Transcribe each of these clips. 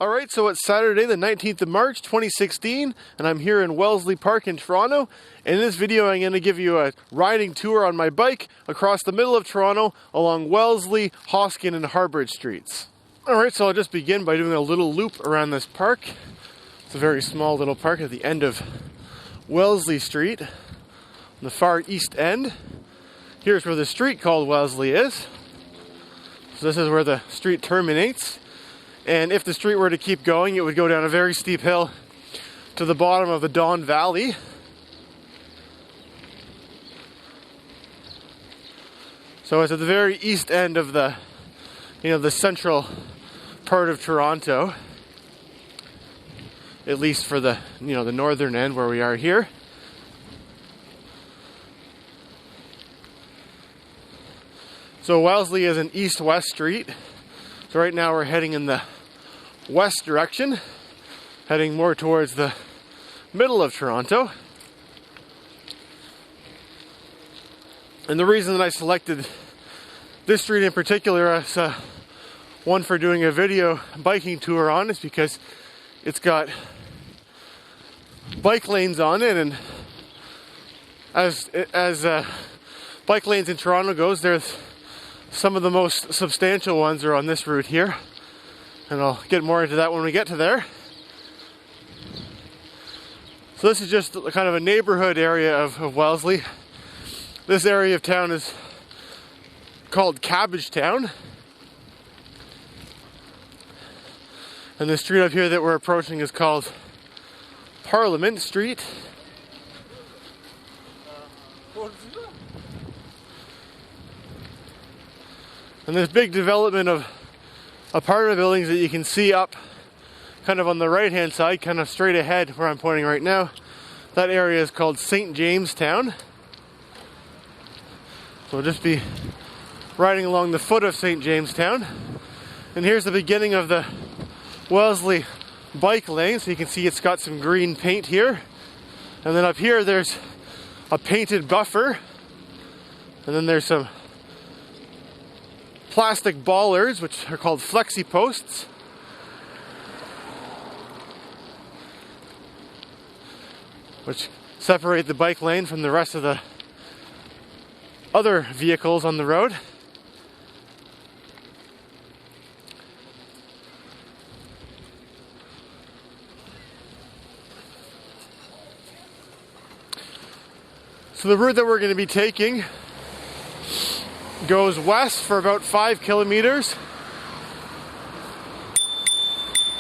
Alright, so it's Saturday the 19th of March 2016 and I'm here in Wellesley Park in Toronto. In this video I'm going to give you a riding tour on my bike across the middle of Toronto along Wellesley, Hoskin and Heartrate streets. Alright, so I'll just begin by doing a little loop around this park. It's a very small little park at the end of Wellesley Street, on the far east end. Here's where the street called Wellesley is. So this is where the street terminates. And if the street were to keep going, it would go down a very steep hill to the bottom of the Don Valley. So it's at the very east end of the, the central part of Toronto. At least for the, the northern end where we are here. So Wellesley is an east-west street. So right now we're heading in the west direction, heading more towards the middle of Toronto. And the reason that I selected this street in particular as one for doing a video biking tour on is because it's got bike lanes on it, and as bike lanes in Toronto goes, there's some of the most substantial ones are on this route here, and I'll get more into that when we get to there. So this is just kind of a neighborhood area of Wellesley. This area of town is called Cabbage Town. And the street up here that we're approaching is called Parliament Street. And this big development of apartment buildings that you can see up kind of on the right hand side, kind of straight ahead where I'm pointing right now, that area is called St. James Town. So we'll just be riding along the foot of St. James Town. And here's the beginning of the Wellesley bike lane. So you can see it's got some green paint here. And then up here there's a painted buffer. And then there's some plastic bollards, which are called flexi posts. Which separate the bike lane from the rest of the other vehicles on the road. So the route that we're going to be taking goes west for about 5 kilometers,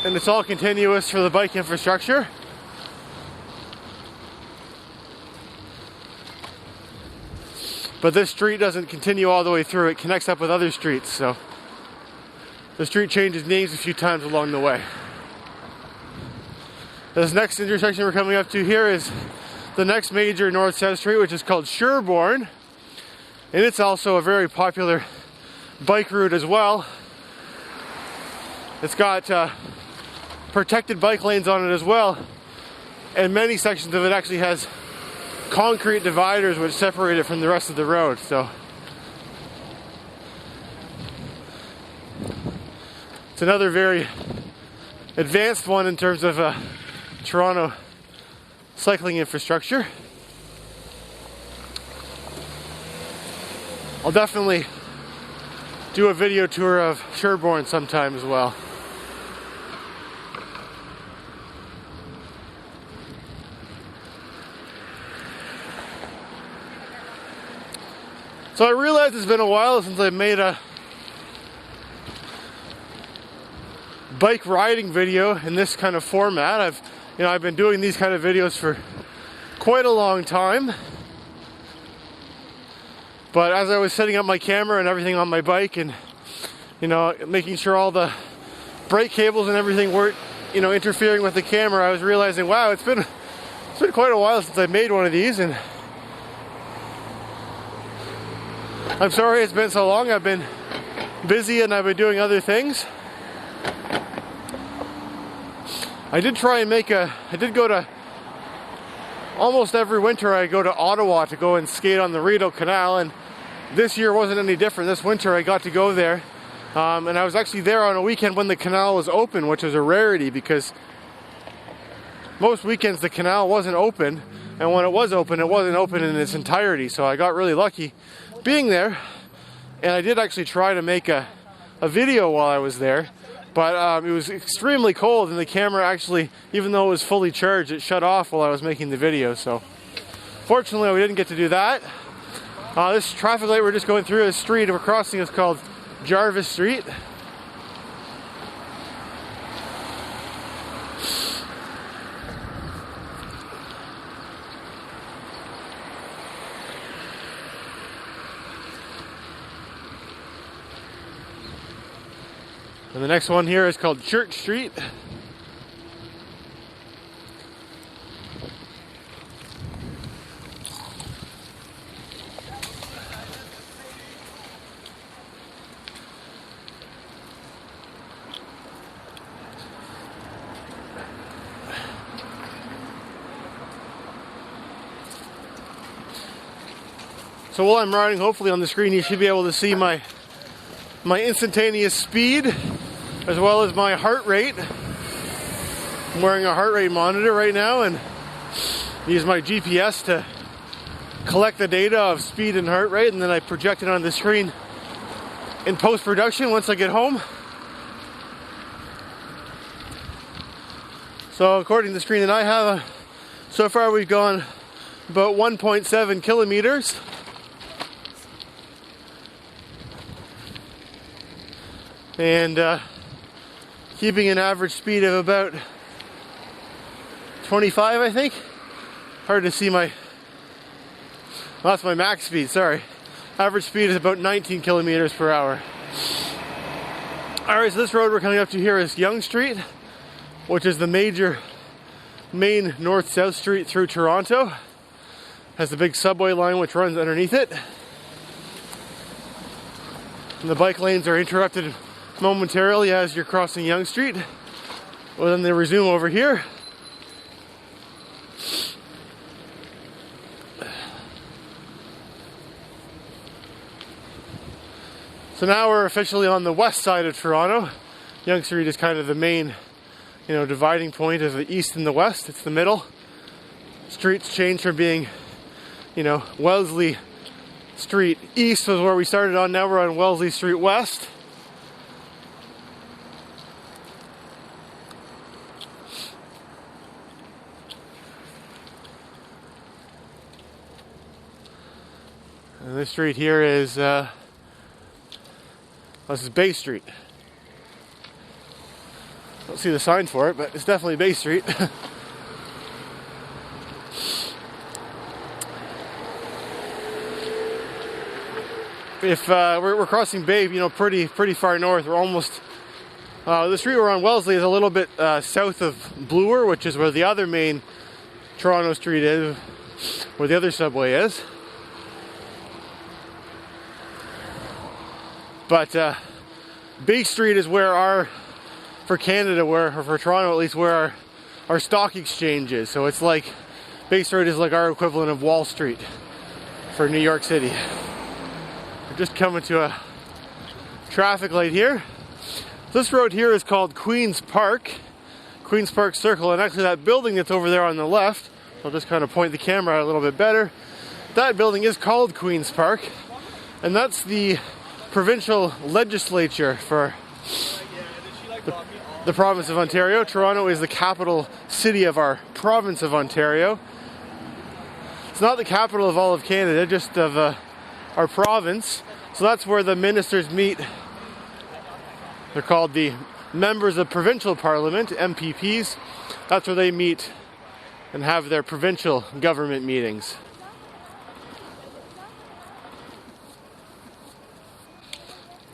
and it's all continuous for the bike infrastructure. But this street doesn't continue all the way through, it connects up with other streets, so the street changes names a few times along the way. This next intersection we're coming up to here is the next major north-south street, which is called Sherbourne. And it's also a very popular bike route as well. It's got protected bike lanes on it as well. And many sections of it actually has concrete dividers which separate it from the rest of the road. So it's another very advanced one in terms of Toronto cycling infrastructure. I'll definitely do a video tour of Sherbourne sometime as well. So I realize it's been a while since I made a bike riding video in this kind of format. I've been doing these kind of videos for quite a long time. But as I was setting up my camera and everything on my bike and, making sure all the brake cables and everything weren't, interfering with the camera, I was realizing, wow, it's been quite a while since I made one of these, and I'm sorry it's been so long. I've been busy and I've been doing other things. I did go to almost every winter I go to Ottawa to go and skate on the Rideau Canal, and this year wasn't any different. This winter I got to go there And I was actually there on a weekend when the canal was open, which was a rarity because most weekends the canal wasn't open, and when it was open, it wasn't open in its entirety. So I got really lucky being there, and I did actually try to make a video while I was there, but it was extremely cold, and the camera actually, even though it was fully charged, it shut off while I was making the video. So fortunately we didn't get to do that. This traffic light we're just going through, this street we're crossing is called Jarvis Street. And the next one here is called Church Street. So while I'm riding, hopefully on the screen you should be able to see my instantaneous speed as well as my heart rate. I'm wearing a heart rate monitor right now and use my GPS to collect the data of speed and heart rate, and then I project it on the screen in post-production once I get home. So according to the screen that I have, so far we've gone about 1.7 kilometers. And keeping an average speed of about 25, I think. Hard to see my, well, that's my max speed, sorry. Average speed is about 19 kilometers per hour. Alright, so this road we're coming up to here is Yonge Street, which is the main north-south street through Toronto. Has the big subway line which runs underneath it. And the bike lanes are interrupted momentarily as you're crossing Yonge Street. Well, then they resume over here. So now we're officially on the west side of Toronto. Yonge Street is kind of the main, dividing point of the east and the west. It's the middle. Streets change from being, Wellesley Street East was where we started on. Now we're on Wellesley Street West. And this street here is, this is Bay Street. Don't see the sign for it, but it's definitely Bay Street. If we're crossing Bay, pretty far north. We're almost. The street we're on, Wellesley, is a little bit south of Bloor, which is where the other main Toronto street is, where the other subway is. But Bay Street is where for Canada, or for Toronto at least, where our stock exchange is. So it's like, Bay Street is like our equivalent of Wall Street for New York City. We're just coming to a traffic light here. This road here is called Queen's Park Circle, and actually that building that's over there on the left, I'll just kind of point the camera out a little bit better. That building is called Queen's Park, and that's the provincial legislature for the province of Ontario. Toronto is the capital city of our province of Ontario. It's not the capital of all of Canada, just of our province. So that's where the ministers meet. They're called the members of provincial parliament, MPPs. That's where they meet and have their provincial government meetings.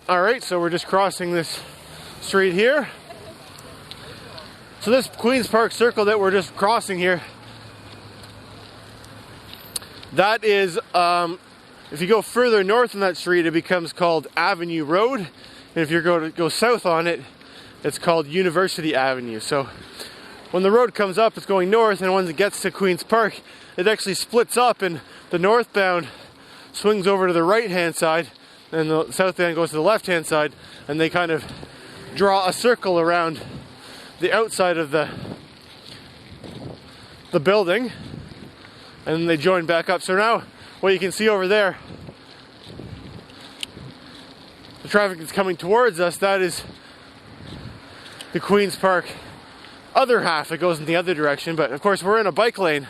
Alright, so we're just crossing this street here. So this Queen's Park Circle that we're just crossing here, that is, if you go further north in that street, it becomes called Avenue Road. And if you're going to go south on it, it's called University Avenue. So when the road comes up, it's going north, and when it gets to Queen's Park, it actually splits up, and the northbound swings over to the right-hand side, and the south end goes to the left-hand side, and they kind of draw a circle around the outside of the building, and then they join back up. So now what you can see over there, the traffic that's coming towards us, that is the Queen's Park other half. It goes in the other direction, but of course we're in a bike lane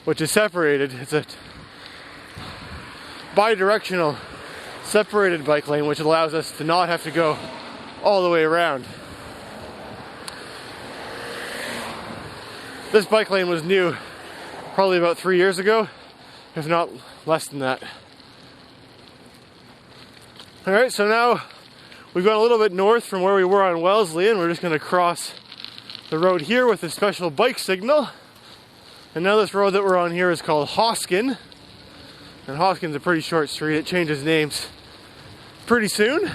which is separated. It's a bi-directional separated bike lane, which allows us to not have to go all the way around. This bike lane was new probably about 3 years ago, if not less than that. Alright, so now we've gone a little bit north from where we were on Wellesley, and we're just going to cross the road here with a special bike signal. And now this road that we're on here is called Hoskin. And Hoskin's a pretty short street. It changes names pretty soon.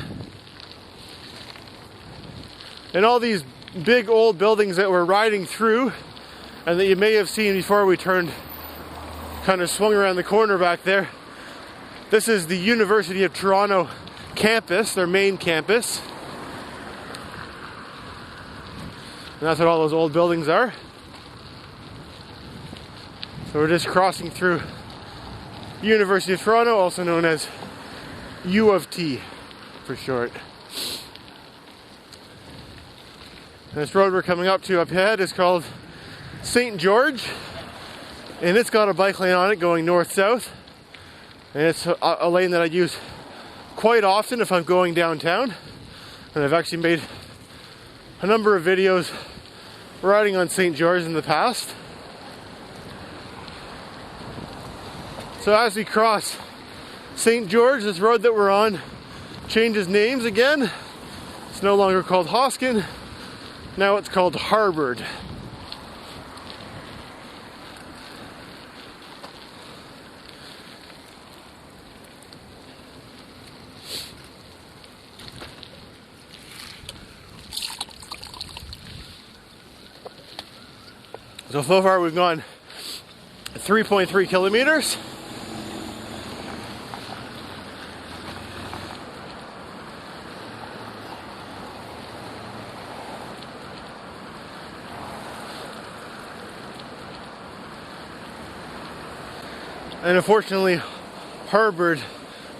And all these big old buildings that we're riding through, and that you may have seen before we turned, kind of swung around the corner back there. This is the University of Toronto campus, their main campus. And that's what all those old buildings are. So we're just crossing through University of Toronto, also known as U of T for short. And this road we're coming up to up ahead is called St. George, and it's got a bike lane on it going north-south, and it's a lane that I use quite often if I'm going downtown, and I've actually made a number of videos riding on St. George in the past. So as we cross St. George, this road that we're on changes names again. It's no longer called Hoskin, now it's called Harvard. So far we've gone 3.3 kilometers. And unfortunately, Harvard,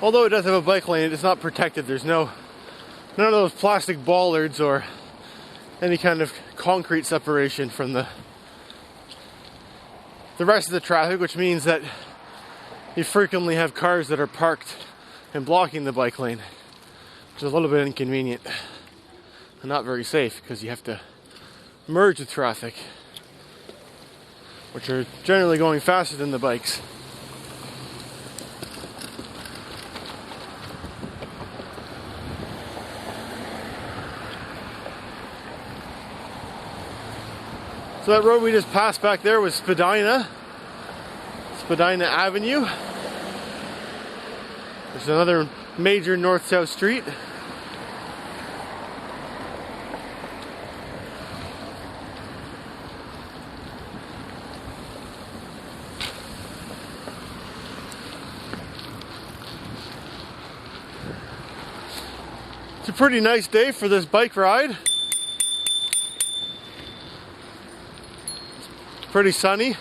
although it does have a bike lane, it's not protected. There's none of those plastic bollards or any kind of concrete separation from the rest of the traffic, which means that you frequently have cars that are parked and blocking the bike lane, which is a little bit inconvenient and not very safe because you have to merge with traffic, which are generally going faster than the bikes. So that road we just passed back there was Spadina Avenue. There's another major north-south street. It's a pretty nice day for this bike ride. Pretty sunny,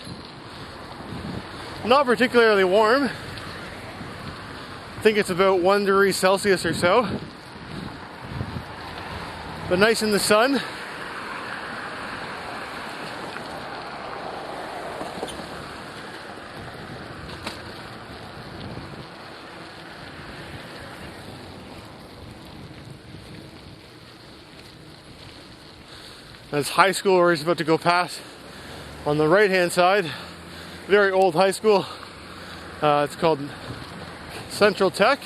not particularly warm. I think it's about 1 degree Celsius or so, but nice in the sun. That's high school where he's about to go past. On the right hand side, very old high school. It's called Central Tech.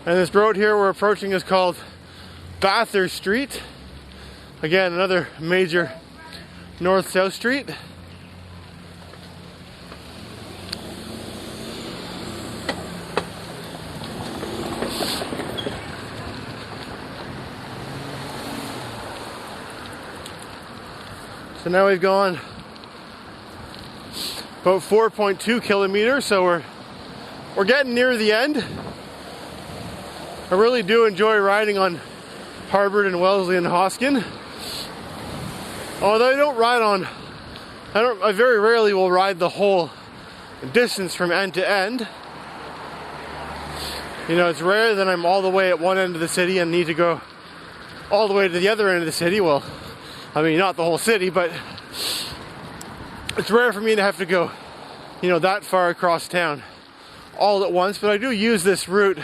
And this road here we're approaching is called Bathurst Street. Again, another major north-south street. So now we've gone about 4.2 kilometers, so we're getting near the end. I really do enjoy riding on Harbord and Wellesley and Hoskin. Although I don't ride on, I very rarely will ride the whole distance from end to end. You know, it's rare that I'm all the way at one end of the city and need to go all the way to the other end of the city. Well, I mean, not the whole city, but it's rare for me to have to go, you know, that far across town all at once. But I do use this route,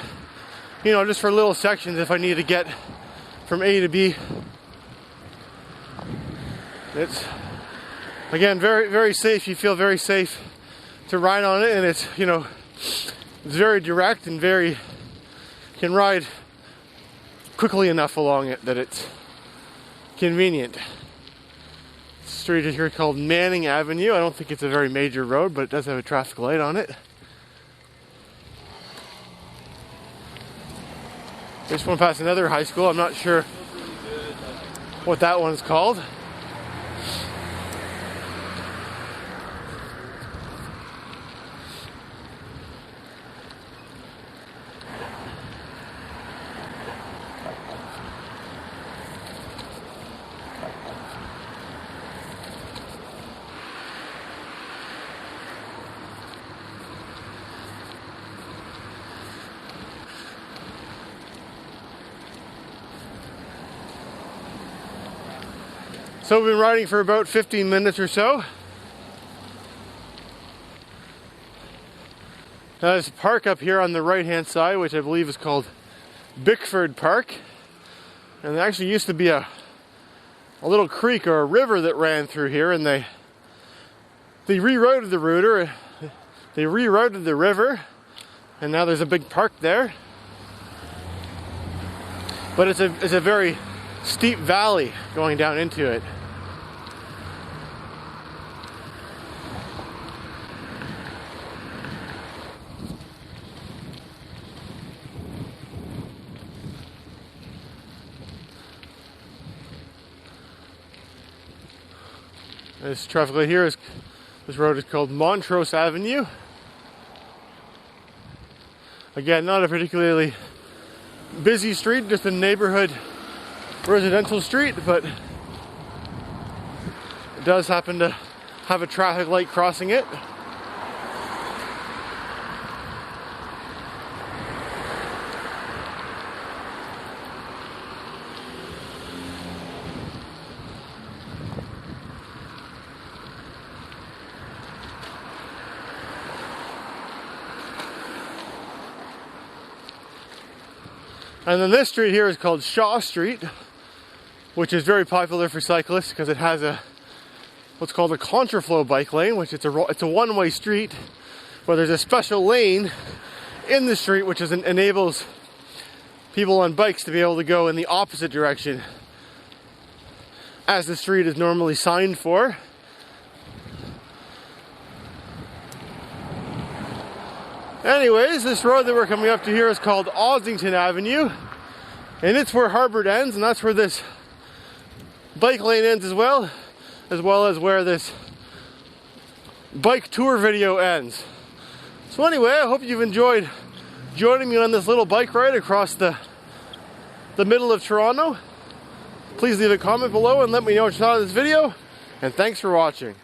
you know, just for little sections if I need to get from A to B. It's, again, very, very safe. You feel very safe to ride on it, and it's, you know, it's very direct and very, you can ride quickly enough along it that it's convenient. Street is here called Manning Avenue. I don't think it's a very major road, but it does have a traffic light on it. Just went past another high school. I'm not sure what that one's called. So we've been riding for about 15 minutes or so. Now there's a park up here on the right hand side, which I believe is called Bickford Park. And there actually used to be a little creek or a river that ran through here, and they rerouted the router. They rerouted the river, and now there's a big park there. But it's a very steep valley going down into it. This traffic light here this road is called Montrose Avenue. Again, not a particularly busy street, just a neighborhood residential street, but it does happen to have a traffic light crossing it. And then this street here is called Shaw Street, which is very popular for cyclists because it has what's called a contraflow bike lane, which it's a one-way street where there's a special lane in the street which enables people on bikes to be able to go in the opposite direction as the street is normally signed for. Anyways, this road that we're coming up to here is called Ossington Avenue, and it's where Harbord ends, and that's where this bike lane ends as well as where this bike tour video ends. So anyway, I hope you've enjoyed joining me on this little bike ride across the middle of Toronto. Please leave a comment below and let me know what you thought of this video, and thanks for watching.